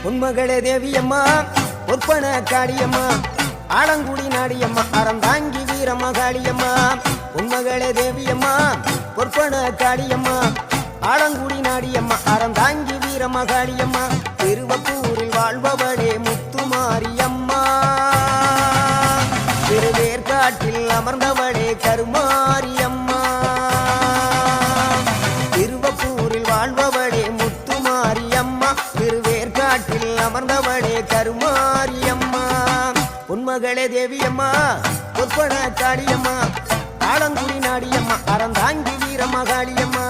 உன்மகளே தேவியம்மா பொற்பன காளியம்மா ஆலங்குடி நாடியம்மா அறந்தாங்கி வீரமகாளியம்மா உன்மகளே தேவியம்மா பொற்பன காளியம்மா ஆலங்குடி நாடியம்மா அறந்தாங்கி வீரமகாளியம்மா திருவப்பூரில் வாழ்பவளே முத்துமாரியம்மா திருவேற்காட்டில் அமர்ந்தவளே கருமாரியம்மா திருவப்பூரில் வாழ்பவளே முத்துமாரியம்மா திருவேற்காட்டில் அமர்ந்தவளே கருமாரியம்மா உன்மகளே தேவியம்மா பொற்பன காளியம்மா ஆலங்குடி நாடியம்மா அறந்தாங்கி வீரமகாளியம்மா